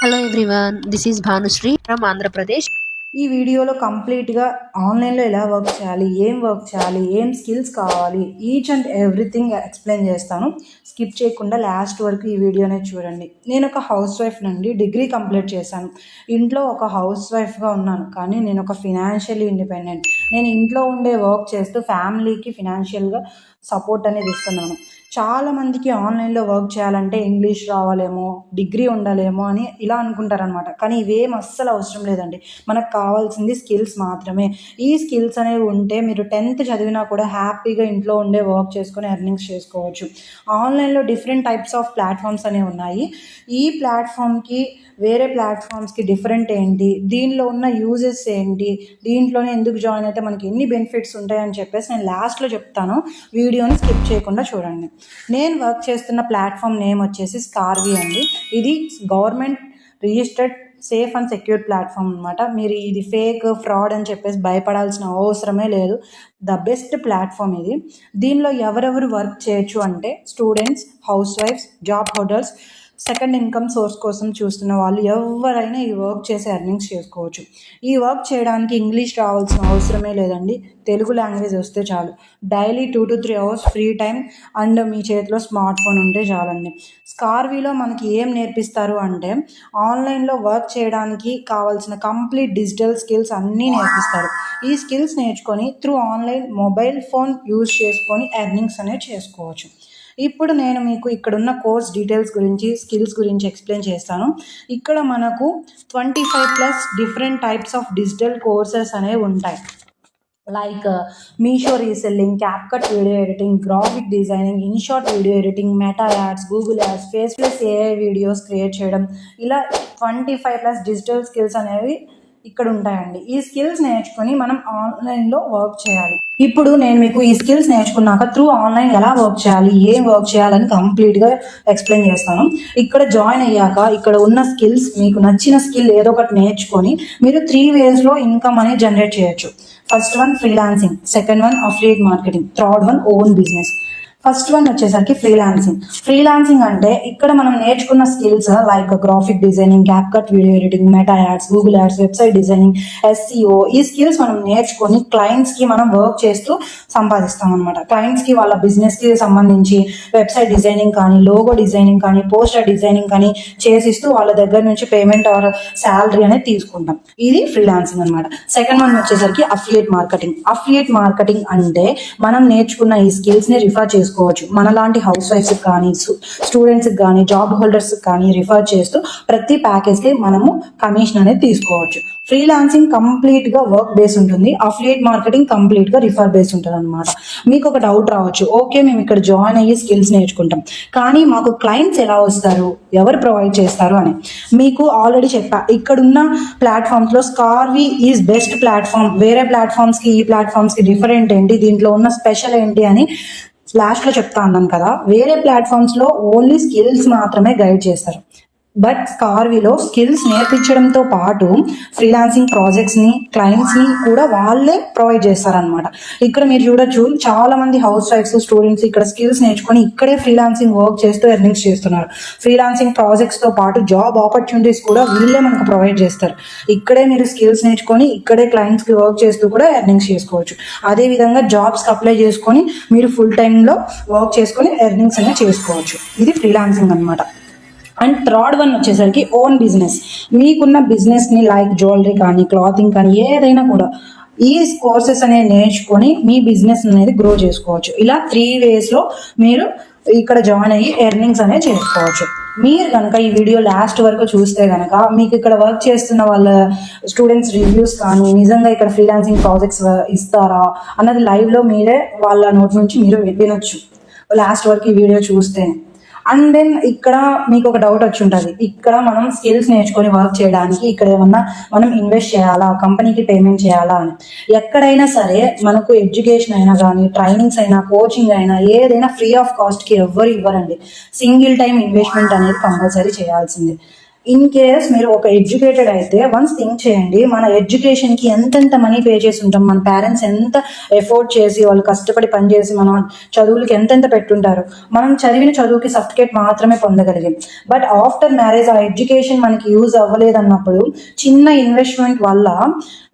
Hello everyone, this is Bhanushree from Andhra Pradesh. ఈ వీడియోలో కంప్లీట్గా ఆన్లైన్లో ఎలా వర్క్ చేయాలి, ఏం స్కిల్స్ కావాలి, ఈచ్ అండ్ ఎవ్రీథింగ్ ఎక్స్ప్లెయిన్ చేస్తాను. స్కిప్ చేయకుండా లాస్ట్ వరకు ఈ వీడియోనే చూడండి. నేను ఒక హౌస్ వైఫ్ నుండి డిగ్రీ కంప్లీట్ చేశాను. ఇంట్లో ఒక హౌస్ వైఫ్గా ఉన్నాను, కానీ నేను ఒక ఫినాన్షియల్లీ ఇండిపెండెంట్. నేను ఇంట్లో ఉండే వర్క్ చేస్తూ ఫ్యామిలీకి ఫినాన్షియల్గా సపోర్ట్ అనేది ఇస్తున్నాను. చాలామందికి ఆన్లైన్లో వర్క్ చేయాలంటే ఇంగ్లీష్ రావాలేమో, డిగ్రీ ఉండాలేమో అని ఇలా అనుకుంటారనమాట. కానీ ఇవేం అస్సలు అవసరం లేదండి. మనకు కావాల్సింది స్కిల్స్ మాత్రమే. ఈ స్కిల్స్ అనేవి ఉంటే మీరు 10th చదివినా కూడా హ్యాపీగా ఇంట్లో ఉండే వర్క్ చేసుకొని ఎర్నింగ్స్ చేసుకోవచ్చు. ఆన్లైన్లో డిఫరెంట్ టైప్స్ ఆఫ్ ప్లాట్ఫామ్స్ అనేవి ఉన్నాయి. ఈ ప్లాట్ఫామ్కి వేరే ప్లాట్ఫామ్స్కి డిఫరెంట్ ఏంటి, దీనిలో ఉన్న యూజెస్ ఏంటి, దీంట్లోనే ఎందుకు జాయిన్ అయితే మనకి ఎన్ని బెనిఫిట్స్ ఉంటాయని చెప్పేసి నేను లాస్ట్లో చెప్తాను. వీడియోని స్కిప్ చేయకుండా చూడండి. నేను వర్క్ చేస్తున్న ప్లాట్ఫామ్ నేమ్ వచ్చేసి స్కార్వీ అండి. ఇది government registered safe and secure platform అనమాట. మీరు ఇది ఫేక్, ఫ్రాడ్ అని చెప్పేసి భయపడాల్సిన అవసరమే లేదు. ద బెస్ట్ ప్లాట్ఫామ్ ఇది. దీనిలో ఎవరెవరు వర్క్ చేయొచ్చు అంటే స్టూడెంట్స్, హౌస్ వైఫ్స్, job holders, second income source కోసం చూస్తున్న వాళ్ళు ఎవరైనా ఈ వర్క్ చేసి ఎర్నింగ్స్ చేసుకోవచ్చు. ఈ వర్క్ చేయడానికి ఇంగ్లీష్ రావాల్సిన అవసరమే లేదండి. తెలుగు లాంగ్వేజ్ వస్తే చాలు. Daily 2 to 3 hours free time and మీ చేతిలో స్మార్ట్ ఫోన్ ఉంటే చాలండి. స్కార్వీలో మనకి ఏం నేర్పిస్తారు అంటే ఆన్లైన్లో వర్క్ చేయడానికి కావాల్సిన కంప్లీట్ డిజిటల్ స్కిల్స్ అన్నీ నేర్పిస్తారు. ఈ స్కిల్స్ నేర్చుకొని through online mobile phone use చేసుకొని ఎర్నింగ్స్ అనేవి చేసుకోవచ్చు. ఇప్పుడు నేను మీకు ఇక్కడున్న కోర్స్ డీటెయిల్స్ గురించి, స్కిల్స్ గురించి ఎక్స్ప్లెయిన్ చేస్తాను. ఇక్కడ మనకు 25+ different types of digital courses అనేవి ఉంటాయి. Like Meesho reselling, CapCut video editing, graphic designing, INSAT video editing, meta ads, Google ads, faceless AI videos create చేయడం, ఇలా 25+ డిజిటల్ స్కిల్స్ అనేవి ఇక్కడ ఉంటాయండి. ఈ స్కిల్స్ నేర్చుకొని మనం ఆన్లైన్లో వర్క్ చేయాలి. ఇప్పుడు నేను మీకు ఈ స్కిల్స్ నేర్చుకున్నాక త్రూ ఆన్లైన్ ఎలా వర్క్ చేయాలి, ఏం వర్క్ చేయాలని కంప్లీట్గా ఎక్స్ప్లెయిన్ చేస్తాను. ఇక్కడ జాయిన్ అయ్యాక ఇక్కడ ఉన్న స్కిల్స్, మీకు నచ్చిన స్కిల్ ఏదో ఒకటి నేర్చుకొని మీరు 3 waysలో ఇన్కమ్ అనేది జనరేట్ చేయొచ్చు. First one freelancing, second one affiliate marketing, third one own business. First one వచ్చేసరికి ఫ్రీలాన్సింగ్ అంటే ఇక్కడ మనం నేర్చుకున్న skills like graphic designing, CapCut video editing, meta ads, Google ads, website designing, SEO, ఈ స్కిల్స్ మనం నేర్చుకొని క్లయింట్స్కి మనం వర్క్ చేస్తూ సంపాదిస్తాం అనమాట. క్లయింట్స్కి వాళ్ళ బిజినెస్కి సంబంధించి వెబ్సైట్ డిజైనింగ్ కానీ, లోగో డిజైనింగ్ కానీ, పోస్టర్ డిజైనింగ్ కానీ చేసిస్తూ వాళ్ళ దగ్గర నుంచి పేమెంట్ ఆర్ శాలరీ అనేది తీసుకుంటాం. ఇది ఫ్రీలాన్సింగ్ అనమాట. సెకండ్ వన్ వచ్చేసరికి అఫిలియేట్ మార్కెటింగ్ అంటే మనం నేర్చుకున్న ఈ స్కిల్స్ని రిఫర్ చేసుకోవచ్చు. మనలాంటి హౌస్ వైఫ్స్ కానీ, స్టూడెంట్స్కి కానీ, జాబ్ హోల్డర్స్కి కానీ రిఫర్ చేస్తూ ప్రతి ప్యాకేజ్కి మనము కమిషన్ అనేది తీసుకోవచ్చు. ఫ్రీలాన్సింగ్ కంప్లీట్గా వర్క్ బేస్ ఉంటుంది. అఫిలియేట్ మార్కెటింగ్ కంప్లీట్గా రిఫర్ బేస్ ఉంటుంది అనమాట. మీకు ఒక డౌట్ రావచ్చు, ఓకే మేము ఇక్కడ జాయిన్ అయ్యి స్కిల్స్ నేర్చుకుంటాం, కానీ మాకు క్లయింట్స్ ఎలా వస్తారు, ఎవరు ప్రొవైడ్ చేస్తారు అని. మీకు ఆల్రెడీ చెప్పా, ఇక్కడున్న ప్లాట్ఫామ్స్లో స్కార్వీ ఈజ్ బెస్ట్ ప్లాట్ఫామ్. వేరే ప్లాట్ఫామ్స్కి ఈ ప్లాట్ఫామ్స్కి డిఫరెంట్ ఏంటి, దీంట్లో ఉన్న స్పెషల్ ఏంటి అని లాస్ట్లో చెప్తా అన్నాను కదా. వేరే ప్లాట్ఫామ్స్లో ఓన్లీ స్కిల్స్ మాత్రమే గైడ్ చేస్తారు. బట్ స్కార్వీలో స్కిల్స్ నేర్పించడంతో పాటు ఫ్రీలాన్సింగ్ ప్రాజెక్ట్స్ని, క్లయింట్స్ని కూడా వాళ్ళే ప్రొవైడ్ చేస్తారనమాట. ఇక్కడ మీరు చూడొచ్చు, చాలా మంది హౌస్ వైఫ్స్, స్టూడెంట్స్ ఇక్కడ స్కిల్స్ నేర్చుకొని ఇక్కడే ఫ్రీలాన్సింగ్ వర్క్ చేస్తూ ఎర్నింగ్స్ చేస్తున్నారు. ఫ్రీలాన్సింగ్ ప్రాజెక్ట్స్తో పాటు జాబ్ ఆపర్చునిటీస్ కూడా వీళ్ళే మనకు ప్రొవైడ్ చేస్తారు. ఇక్కడే మీరు స్కిల్స్ నేర్చుకొని ఇక్కడే క్లయింట్స్కి వర్క్ చేస్తూ కూడా ఎర్నింగ్స్ చేసుకోవచ్చు. అదేవిధంగా జాబ్స్కి అప్లై చేసుకొని మీరు ఫుల్ టైంలో వర్క్ చేసుకొని ఎర్నింగ్స్ అనేది చేసుకోవచ్చు. ఇది ఫ్రీలాన్సింగ్ అనమాట. అండ్ థర్డ్ వన్ వచ్చేసరికి ఓన్ బిజినెస్. మీకున్న బిజినెస్ని లైక్ జ్యువెలరీ కానీ, క్లాతింగ్ కానీ, ఏదైనా కూడా ఈ కోర్సెస్ అనేవి నేర్చుకొని మీ బిజినెస్ అనేది గ్రో చేసుకోవచ్చు. ఇలా 3 waysలో మీరు ఇక్కడ జాయిన్ అయ్యి ఎర్నింగ్స్ అనేది చేసుకోవచ్చు. మీరు కనుక ఈ వీడియో లాస్ట్ వరకు చూస్తే కనుక మీకు ఇక్కడ వర్క్ చేస్తున్న వాళ్ళ స్టూడెంట్స్ రివ్యూస్ కానీ, నిజంగా ఇక్కడ ఫ్రీలాన్సింగ్ ప్రాజెక్ట్స్ ఇస్తారా అన్నది లైవ్లో మీరే వాళ్ళ నోటి నుంచి మీరు వినొచ్చు లాస్ట్ వరకు ఈ వీడియో చూస్తే. అండ్ దెన్ ఇక్కడ మీకు ఒక డౌట్ వచ్చి ఉంటుంది, ఇక్కడ మనం స్కిల్స్ నేర్చుకొని వర్క్ చేయడానికి ఇక్కడ ఏమన్నా మనం ఇన్వెస్ట్ చేయాలా, కంపెనీకి పేమెంట్ చేయాలా అని. ఎక్కడైనా సరే మనకు ఎడ్యుకేషన్ అయినా కానీ, ట్రైనింగ్స్ అయినా, కోచింగ్ అయినా, ఏదైనా ఫ్రీ ఆఫ్ కాస్ట్కి ఎవ్వరు ఇవ్వరండి. సింగిల్ టైం ఇన్వెస్ట్మెంట్ అనేది కంపల్సరీ చేయాల్సిందే. ఇన్ కేస్ మీరు ఒక ఎడ్యుకేటెడ్ అయితే వన్స్ థింక్ చేయండి, మన ఎడ్యుకేషన్కి ఎంతెంత మనీ పే చేసి ఉంటాం, మన పేరెంట్స్ ఎంత ఎఫోర్డ్ చేసి వాళ్ళు కష్టపడి పనిచేసి మన చదువులకి ఎంతెంత పెట్టుంటారు. మనం చదివిన చదువుకి సర్టిఫికేట్ మాత్రమే పొందగలిగాం. బట్ ఆఫ్టర్ మ్యారేజ్ ఆ ఎడ్యుకేషన్ మనకి యూజ్ అవ్వలేదన్నప్పుడు చిన్న ఇన్వెస్ట్మెంట్ వల్ల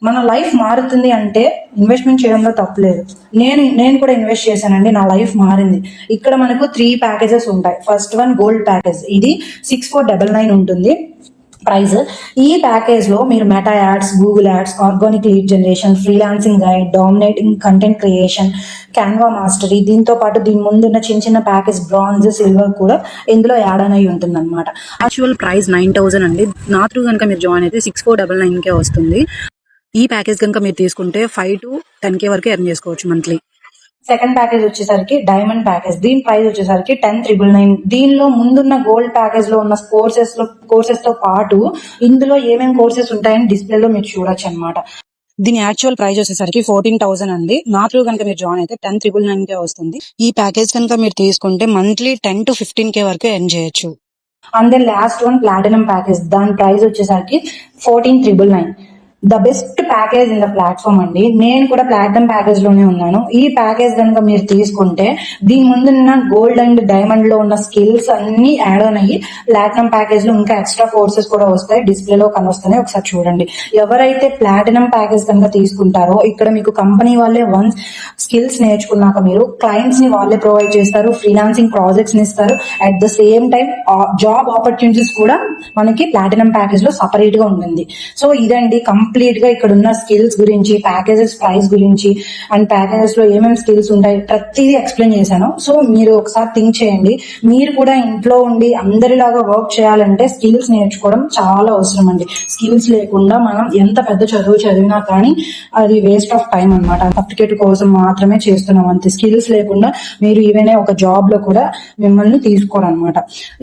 మన లైఫ్ మారుతుంది అంటే ఇన్వెస్ట్మెంట్ చేయడంలో తప్పులేదు. నేను కూడా ఇన్వెస్ట్ చేశానండి, నా లైఫ్ మారింది. ఇక్కడ మనకు 3 ప్యాకేజెస్ ఉంటాయి. ఫస్ట్ వన్ గోల్డ్ ప్యాకేజ్, ఇది 6499 ఉంటుంది ప్రైస్. ఈ ప్యాకేజ్ లో మీరు meta ads, Google ads, organic lead generation, freelancing guide, dominating content creation, Canva mastery, దీంతో పాటు దీని ముందున్న చిన్న చిన్న ప్యాకేజ్ బ్రాంజ్, సిల్వర్ కూడా ఇందులో యాడ్ అని ఉంటుంది అనమాట. యాక్చువల్ ప్రైస్ 9000 అండి. నా త్రూ కనుక మీరు జాయిన్ అయితే 6499కే వస్తుంది. ఈ ప్యాకేజ్ కనుక మీరు తీసుకుంటే 5 to 10K వరకు ఎర్న్ చేసుకోవచ్చు మంత్లీ. సెకండ్ ప్యాకేజ్ వచ్చేసరికి డైమండ్ ప్యాకేజ్, దీని ప్రైస్ వచ్చేసరికి 10,999. దీనిలో ముందున్న గోల్డ్ ప్యాకేజ్ లో ఉన్న కోర్సెస్ తో పాటు ఇందులో ఏమేమి కోర్సెస్ ఉంటాయని డిస్ప్లేలో మీరు చూడొచ్చు అనమాట. దీని యాక్చువల్ ప్రైస్ వచ్చేసరికి 14,000 అండి. నా త్రూ కనుక మీరు జాయిన్ అయితే 10,999కే వస్తుంది. ఈ ప్యాకేజ్ కనుక మీరు తీసుకుంటే మంత్లీ 10 to 15K వరకు ఎర్న్ చేయొచ్చు. And then last one platinum package, దాని ప్రైస్ వచ్చేసరికి 14,999. The best package in the platform అండి. నేను కూడా ప్లాటినం ప్యాకేజ్ లోనే ఉన్నాను. ఈ ప్యాకేజ్ కనుక మీరు తీసుకుంటే దీని ముందున్న గోల్డ్ అండ్ డైమండ్ లో ఉన్న స్కిల్స్ అన్ని యాడ్ ఆన్ అయ్యి ప్లాటినం ప్యాకేజ్ లో ఇంకా ఎక్స్ట్రా కోర్సెస్ కూడా వస్తాయి. డిస్ప్లేలో కనొస్తున్నాయి, ఒకసారి చూడండి. ఎవరైతే ప్లాటినం ప్యాకేజ్ కనుక తీసుకుంటారో ఇక్కడ మీకు కంపెనీ వాళ్ళే వన్స్ స్కిల్స్ నేర్చుకున్నాక మీరు క్లయింట్స్ ని వాళ్ళే ప్రొవైడ్ చేస్తారు, ఫ్రీలాన్సింగ్ ప్రాజెక్ట్స్ ని ఇస్తారు. At the same time job opportunities కూడా మనకి ప్లాటినం ప్యాకేజ్ లో సపరేట్ గా ఉంటుంది. సో ఇదండి కంప్లీట్ గా ఇక్కడ ఉన్న స్కిల్స్ గురించి, ప్యాకేజెస్ ప్రైస్ గురించి, అండ్ ప్యాకేజెస్ లో ఏమేమి స్కిల్స్ ఉంటాయి ప్రతిదీ ఎక్స్ప్లెయిన్ చేశాను. సో మీరు ఒకసారి థింక్ చేయండి, మీరు కూడా ఇంట్లో ఉండి అందరిలాగా వర్క్ చేయాలంటే స్కిల్స్ నేర్చుకోవడం చాలా అవసరం అండి. స్కిల్స్ లేకుండా మనం ఎంత పెద్ద చదువు చదివినా కానీ అది వేస్ట్ ఆఫ్ టైం అనమాట. సర్టిఫికేట్ కోసం మాత్రమే చేస్తున్నాం అంతే. స్కిల్స్ లేకుండా మీరు ఈవెన్ ఒక జాబ్ లో కూడా మిమ్మల్ని తీసుకోరనమాట.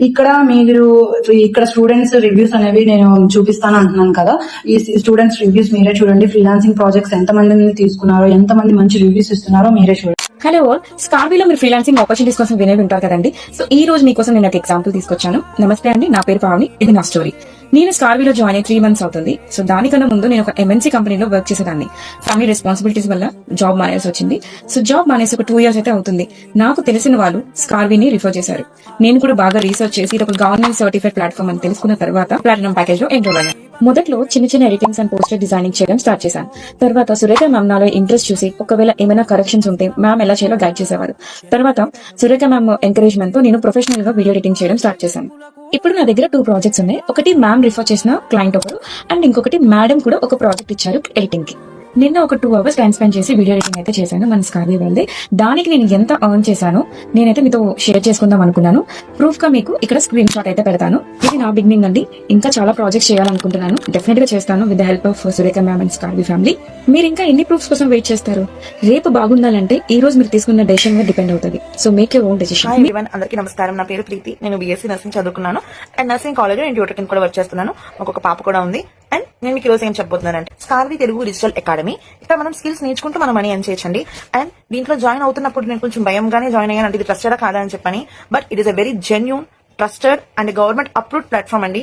ఇక్కడ స్టూడెంట్స్ రివ్యూస్ అనేవి నేను చూపిస్తాను అంటున్నాను కదా, ఈ స్టూడెంట్స్ రివ్యూస్ మీరే చూడండి. ఫ్రీలాన్సింగ్ ప్రాజెక్ట్స్ ఎంతమందిని తీసుకున్నారో, ఎంతమంది మంచి రివ్యూస్ ఇస్తున్నారో మీరే చూడండి. హలో ఆల్, స్కార్వీలో మీరు ఫ్రీలాన్సింగ్ ఆపర్చునిటీస్ కోసం వినే ఉంటారు కదండి. సో ఈ రోజు మీకోసం నేను ఒక ఎగ్జాంపుల్ తీసుకొచ్చాను. నమస్తే అండి, నా పేరు పావని, ఇది నా స్టోరీ. నేను స్కార్వీలో జాయిన్ అయ్యి 3 months అవుతుంది. సో దానికన్నా ముందు నేను ఒక MNC కంపెనీలో వర్క్ చేసేదాన్ని. ఫ్యామిలీ రెస్పాన్సిబిలిటీస్ వల్ల జాబ్ మానేసి వచ్చింది. సో జాబ్ మానేసి ఒక 2 years అయితే అవుతుంది. నాకు తెలిసిన వాళ్ళు స్కార్వీని రిఫర్ చేశారు. నేను కూడా బాగా రీసెర్చ్ చేసి ఇది ఒక గవర్నమెంట్ సర్టిఫైడ్ ప్లాట్ఫామ్ అని తెలుసుకున్న తర్వాత ప్లాటినం ప్యాకేజ్ లో ఎన్రోల్ అయ్యాను. మొదట్లో చిన్న చిన్న ఎడిటింగ్స్ అండ్ పోస్టర్ డిజైనింగ్ చేయడం స్టార్ట్ చేశాను. తర్వాత సురేఖ మ్యామ్ నాలో ఇంట్రెస్ట్ చూసి ఒకవేళ ఏమైనా కరెక్షన్స్ ఉంటే మ్యామ్ ఎలా చేయాలో గైడ్ చేసేవారు. తర్వాత సురేఖ మ్యామ్ ఎంకరేజ్మెంట్ తో నేను ప్రొఫెషనల్ గా వీడియో ఎడిటింగ్ చేయడం స్టార్ట్ చేశాను. ఇప్పుడు నా దగ్గర 2 ప్రాజెక్ట్స్ ఉన్నాయి. ఒకటి మ్యామ్ రిఫర్ చేసిన క్లయింట్ ఒకరు, అండ్ ఇంకొకటి మేడం కూడా ఒక ప్రాజెక్ట్ ఇచ్చారు ఎడిటింగ్ కి. నిన్న ఒక 2 hours టైం స్పెండ్ చేసి వీడియో ఎడిటింగ్ అయితే చేశాను మన స్కార్వీ వాళ్ళది. దానికి నేను ఎంత ఎర్న్ చేశానో నేనైతే మీతో షేర్ చేసుకుందాం అనుకున్నాను. ప్రూఫ్ గా మీకు ఇక్కడ స్క్రీన్ షాట్ అయితే పెడతాను. ఇది నా బిగినింగ్ అండి. ఇంకా చాలా ప్రాజెక్ట్స్ చేయాలనుకుంటున్నాను. డెఫినెట్ గా చేస్తాను with the help of Surekha ma'am and Scarvi family. మీరు ఇంకా ఎన్ని ప్రూఫ్స్ కోసం వెయిట్ చేస్తారు? రేపు బాగుండాలంటే ఈ రోజు మీరు తీసుకున్న డెసిషన్ మీద డిపెండ్ అవుతుంది. So make your own decision. Hi everyone, అందరికీ నమస్కారం. నా పేరు ప్రీతి. నేను BSc నర్సింగ్ చదువుకున్నాను అండ్ నర్సింగ్ కాలేజ్ నేను ట్యూటర్ కింద కూడా వర్క్ చేస్తున్నాను. నాకు ఒక పాప కూడా ఉంది. అండ్ నేను మీకు ఈరోజు ఏం చెప్పబోతున్నానంటే స్కార్వీ తెలుగు డిజిటల్ అకాడమీ. ఇక్కడ మనం స్కిల్స్ నేర్చుకుంటూ మనం మనీ ఎర్న్ చేయొచ్చండి. అండ్ దీంట్లో జాయిన్ అవుతున్నప్పుడు నేను కొంచెం భయంగానే జాయిన్ అయ్యాను, అంటే ఇది ట్రస్టెడా కాదా అని చెప్పని. But it is a very genuine, trusted and government approved platform అండి.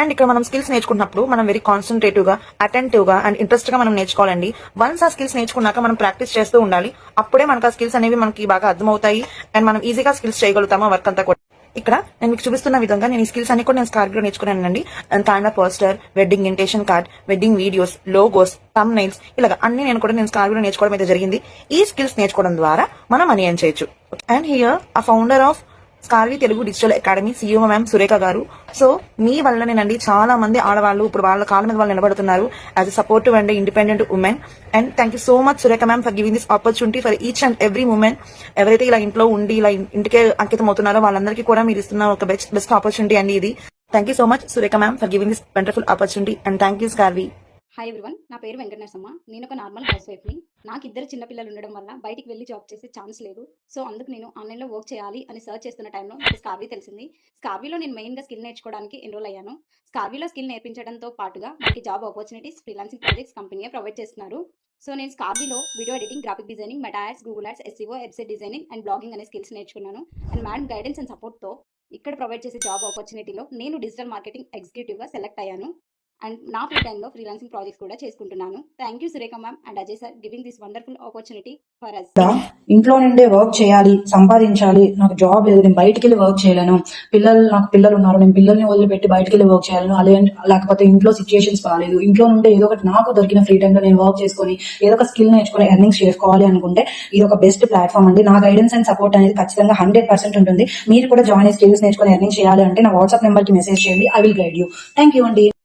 అండ్ ఇక్కడ మనం స్కిల్స్ నేర్చుకున్నప్పుడు మనం వెరీ కాన్సన్ట్రేటివ్ గా, అటెంటివ్ గా అండ్ ఇంట్రెస్ట్ గా మనం నేర్చుకోవాలండి. వన్స్ ఆ స్కిల్స్ నేర్చుకున్నాక మనం ప్రాక్టీస్ చేస్తూ ఉండాలి. అప్పుడే మనకు ఆ స్కిల్స్ అనేవి మనకి బాగా అర్థమవుతాయి అండ్ మనం ఈజీగా స్కిల్స్ చేయగలుగుతాము వర్క్ అంతా కూడా. ఇక్కడ నేను మీకు చూపిస్తున్న విధంగా నేను ఈ స్కిల్స్ అన్ని కూడా నేను స్కార్వీలో నేర్చుకున్నానండి. తాండా poster, wedding invitation card, wedding videos, logos, thumbnails, ఇలాగ అన్ని నేను స్కార్వీలో నేర్చుకోవడం అయితే జరిగింది. ఈ స్కిల్స్ నేర్చుకోవడం ద్వారా మనం మనీ ఎర్న్ చేయొచ్చు. And here a founder of Scarvi Telugu digital academy CEO ma'am Surekha garu. So మీ వల్లనేనండి చాలా మంది ఆడవాళ్ళు ఇప్పుడు వాళ్ళ కాళ్ళ మీద వాళ్ళు నిలబడుతున్నారు as a supportive and independent women. And thank you so much Surekha ma'am for giving this opportunity for each and every women. ఎవరైతే ఇలా ఇంట్లో ఉండి ఇలా ఇంటికే అంకితం అవుతున్నారో వాళ్ళందరికీ కూడా మీరు ఇస్తున్న ఒక బెస్ట్ ఆపర్చునిటీ అండి ఇది. Thank you so much Surekha ma'am for giving this wonderful opportunity and thank you Scarvi. Hi everyone, నా పేరు వెంకటనరసమ్మ. నేను ఒక నార్మల్ హౌస్ వైఫ్ని. నాకు 2 చిన్నపిల్లలు ఉండడం వల్ల బయటికి వెళ్ళి జాబ్ చేసే ఛాన్స్ లేదు. సో అందుకు నేను ఆన్లైన్లో వర్క్ చేయాలి అని సర్చ్ చేస్తున్న టైంలో నాకు స్కార్వీ తెలిసింది. స్కార్వీలో నేను మెయిన్గా స్కిల్ నేర్చుకోవడానికి ఎన్రోల్ అయ్యాను. స్కార్వీలో స్కిల్ నేర్పించడంతో పాటుగా మనకి job opportunities, freelancing projects company provide చేస్తున్నారు. సో నేను స్కార్వీలో video editing, graphic designing, meta ads, Google ads, SEO, website designing and blogging అనే స్కిల్స్ నేర్చుకున్నాను. అండ్ మేడం గైడెన్స్ అండ్ సపోర్ట్తో ఇక్కడ ప్రొవైడ్ చేసే జాబ్ ఆపర్చునిటీలో నేను డిజిటల్ మార్కెటింగ్ ఎగ్జిక్యూటివ్గా సెలెక్ట్ అయ్యాను అండ్ నా ఫ్రీ టైంలో ఫ్రీలాన్సింగ్ ప్రాజెక్ట్స్ కూడా చేసుకుంటున్నాను. Thank you Surekha ma'am and Ajay sir giving this wonderful opportunity for us. ఇంట్లో నుండే వర్క్ చేయాలి, సంపాదించాలి, నాకు జాబ్ లేదు, నేను బయటికి వెళ్ళి వర్క్ చేయలేను, నాకు పిల్లలు ఉన్నారు, నేను పిల్లల్ని వదిలిపెట్టి బయటికి వెళ్ళి వర్క్ చేయలేను, లేకపోతే ఇంట్లో సిచ్యుయేషన్స్ బాగాలేదు, ఇంట్లో నుండే ఏదో ఒకటి నాకు దొరికిన ఫ్రీ టైంలో నేను వర్క్ చేసుకొని ఏదో ఒక స్కిల్ నేర్చుకుని ఎర్నింగ్స్ చేసుకోవాలి అనుకుంటే ఇది ఒక బెస్ట్ ప్లాట్ఫామ్ అండి. నా గైడెన్స్ అండ్ సపోర్ట్ అనేది ఖచ్చితంగా 100% ఉంటుంది. మీరు కూడా జాయిన్ అయ్యి స్కిల్స్ నేర్చుకుని ఎర్నింగ్ చేయాలి అంటే నా వాట్సాప్ నెంబర్ కి మెసేజ్ చేయండి. I will guide you. Thank you అండి.